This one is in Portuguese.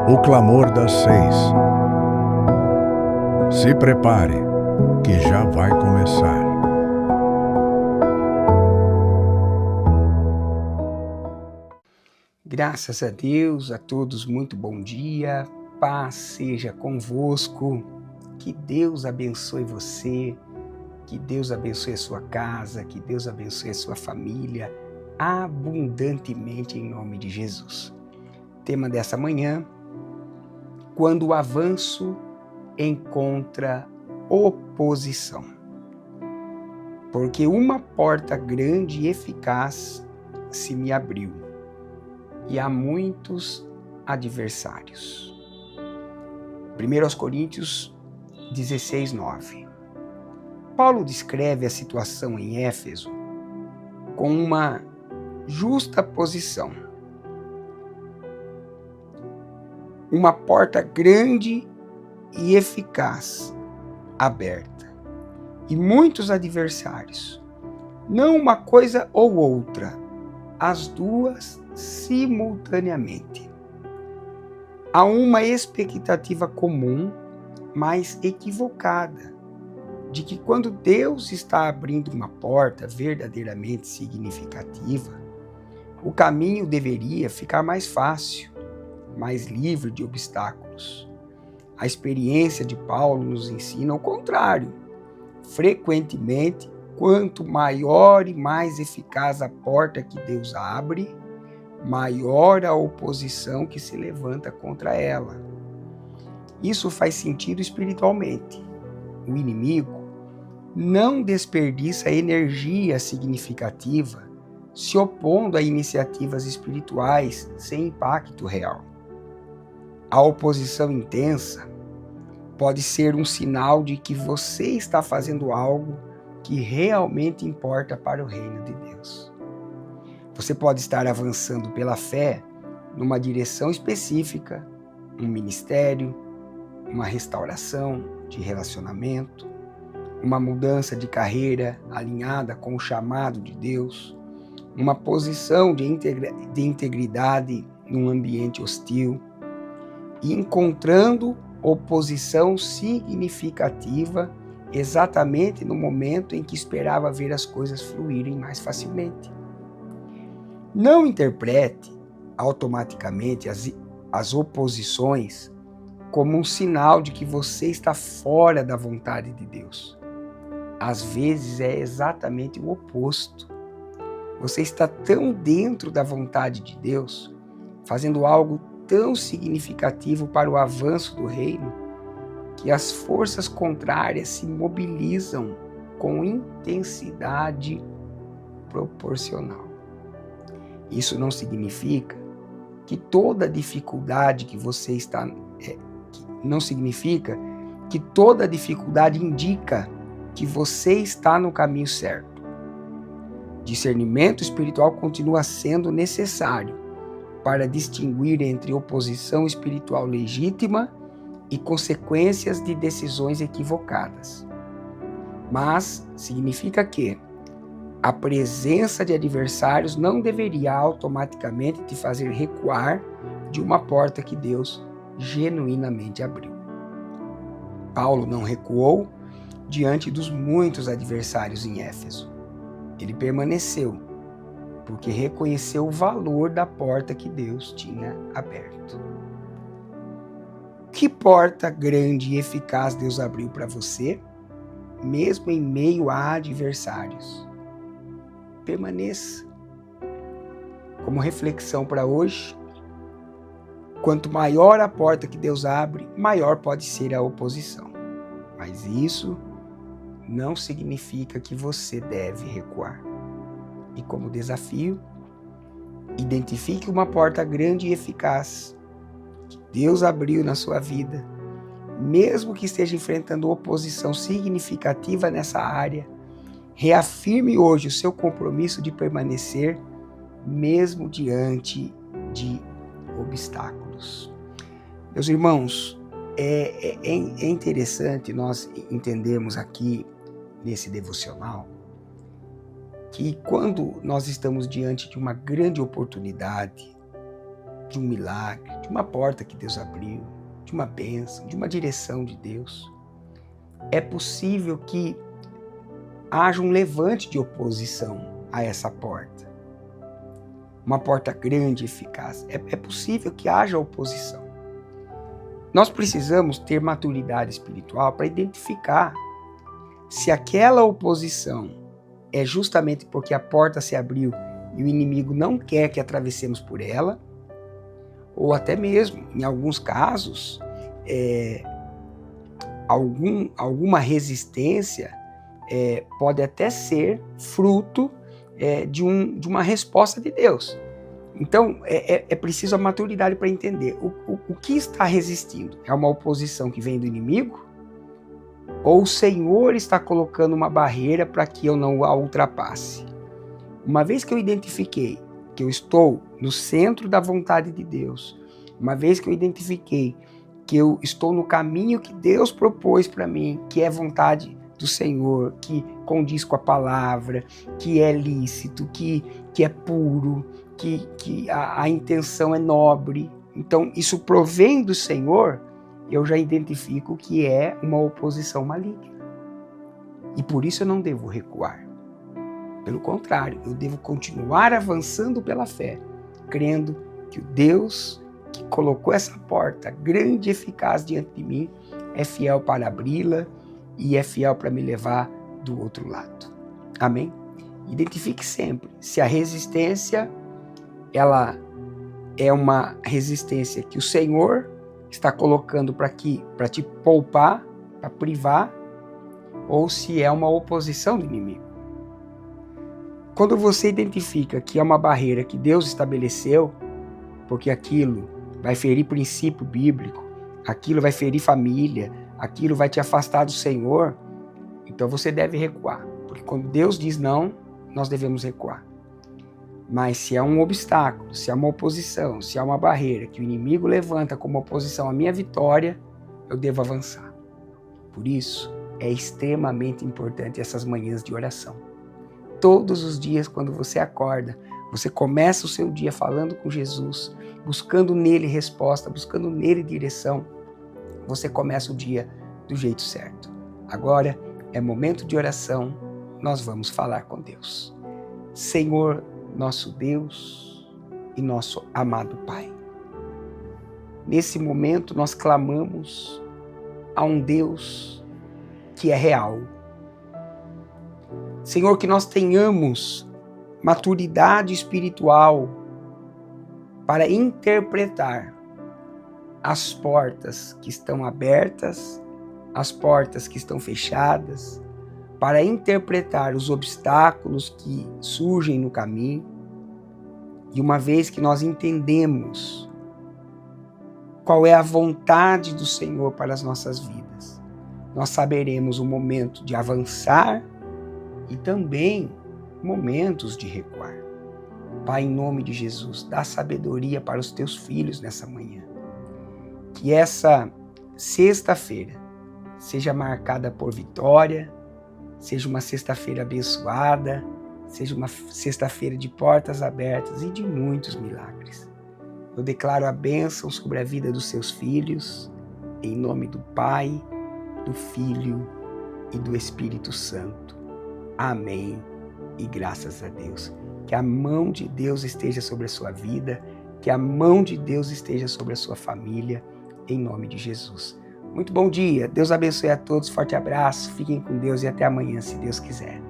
O clamor das 6. Se prepare, que já vai começar. Graças a Deus, a todos muito bom dia, paz seja convosco, que Deus abençoe você, que Deus abençoe a sua casa, que Deus abençoe a sua família, abundantemente em nome de Jesus. Tema dessa manhã: quando o avanço encontra oposição. Porque uma porta grande e eficaz se me abriu, e há muitos adversários. 1 Coríntios 16:9. Paulo descreve a situação em Éfeso com uma justa posição. Uma porta grande e eficaz aberta, e muitos adversários. Não uma coisa ou outra, as duas simultaneamente. Há uma expectativa comum, mas equivocada, de que quando Deus está abrindo uma porta verdadeiramente significativa, o caminho deveria ficar mais fácil, mais livre de obstáculos. A experiência de Paulo nos ensina o contrário. Frequentemente, quanto maior e mais eficaz a porta que Deus abre, maior a oposição que se levanta contra ela. Isso faz sentido espiritualmente. O inimigo não desperdiça energia significativa se opondo a iniciativas espirituais sem impacto real. A oposição intensa pode ser um sinal de que você está fazendo algo que realmente importa para o reino de Deus. Você pode estar avançando pela fé numa direção específica, um ministério, uma restauração de relacionamento, uma mudança de carreira alinhada com o chamado de Deus, uma posição de integridade num ambiente hostil, e encontrando oposição significativa exatamente no momento em que esperava ver as coisas fluírem mais facilmente. Não interprete automaticamente as oposições como um sinal de que você está fora da vontade de Deus. Às vezes é exatamente o oposto. Você está tão dentro da vontade de Deus, fazendo algo tão significativo para o avanço do reino, que as forças contrárias se mobilizam com intensidade proporcional. Isso não significa que toda dificuldade que você está... não significa que toda dificuldade indica que você está no caminho certo. Discernimento espiritual continua sendo necessário para distinguir entre oposição espiritual legítima e consequências de decisões equivocadas. Mas significa que a presença de adversários não deveria automaticamente te fazer recuar de uma porta que Deus genuinamente abriu. Paulo não recuou diante dos muitos adversários em Éfeso. Ele permaneceu, porque reconheceu o valor da porta que Deus tinha aberto. Que porta grande e eficaz Deus abriu para você, mesmo em meio a adversários? Permaneça. Como reflexão para hoje, quanto maior a porta que Deus abre, maior pode ser a oposição. Mas isso não significa que você deve recuar. E como desafio, identifique uma porta grande e eficaz que Deus abriu na sua vida, mesmo que esteja enfrentando oposição significativa nessa área. Reafirme hoje o seu compromisso de permanecer, mesmo diante de obstáculos. Meus irmãos, é interessante nós entendermos aqui nesse devocional que quando nós estamos diante de uma grande oportunidade, de um milagre, de uma porta que Deus abriu, de uma bênção, de uma direção de Deus. É possível que haja um levante de oposição a essa porta. Uma porta grande e eficaz. É possível que haja oposição. Nós precisamos ter maturidade espiritual para identificar se aquela oposição é justamente porque a porta se abriu e o inimigo não quer que atravessemos por ela, ou até mesmo, em alguns casos, alguma resistência pode até ser fruto de uma resposta de Deus. Então, é preciso a maturidade para entender o que está resistindo. É uma oposição que vem do inimigo? Ou o Senhor está colocando uma barreira para que eu não a ultrapasse? Uma vez que eu identifiquei que eu estou no centro da vontade de Deus, uma vez que eu identifiquei que eu estou no caminho que Deus propôs para mim, que é vontade do Senhor, que condiz com a palavra, que é lícito, que é puro, que a intenção é nobre. Então, isso provém do Senhor, eu já identifico que é uma oposição maligna. E por isso eu não devo recuar. Pelo contrário, eu devo continuar avançando pela fé, crendo que o Deus que colocou essa porta grande e eficaz diante de mim é fiel para abri-la e é fiel para me levar do outro lado. Amém? Identifique sempre se a resistência ela é uma resistência que o Senhor está colocando para te poupar, para privar, ou se é uma oposição do inimigo. Quando você identifica que é uma barreira que Deus estabeleceu, porque aquilo vai ferir princípio bíblico, aquilo vai ferir família, aquilo vai te afastar do Senhor, então você deve recuar. Porque quando Deus diz não, nós devemos recuar. Mas se é um obstáculo, se é uma oposição, se é uma barreira que o inimigo levanta como oposição à minha vitória, eu devo avançar. Por isso, é extremamente importante essas manhãs de oração. Todos os dias, quando você acorda, você começa o seu dia falando com Jesus, buscando nele resposta, buscando nele direção. Você começa o dia do jeito certo. Agora é momento de oração, nós vamos falar com Deus. Senhor, nosso Deus e nosso amado Pai. Nesse momento nós clamamos a um Deus que é real. Senhor, que nós tenhamos maturidade espiritual para interpretar as portas que estão abertas, as portas que estão fechadas, para interpretar os obstáculos que surgem no caminho. E uma vez que nós entendemos qual é a vontade do Senhor para as nossas vidas, nós saberemos o momento de avançar e também momentos de recuar. Pai, em nome de Jesus, dá sabedoria para os teus filhos nessa manhã. Que essa sexta-feira seja marcada por vitória, seja uma sexta-feira abençoada, seja uma sexta-feira de portas abertas e de muitos milagres. Eu declaro a bênção sobre a vida dos seus filhos, em nome do Pai, do Filho e do Espírito Santo. Amém. E graças a Deus. Que a mão de Deus esteja sobre a sua vida, que a mão de Deus esteja sobre a sua família, em nome de Jesus. Muito bom dia, Deus abençoe a todos, forte abraço, fiquem com Deus e até amanhã, se Deus quiser.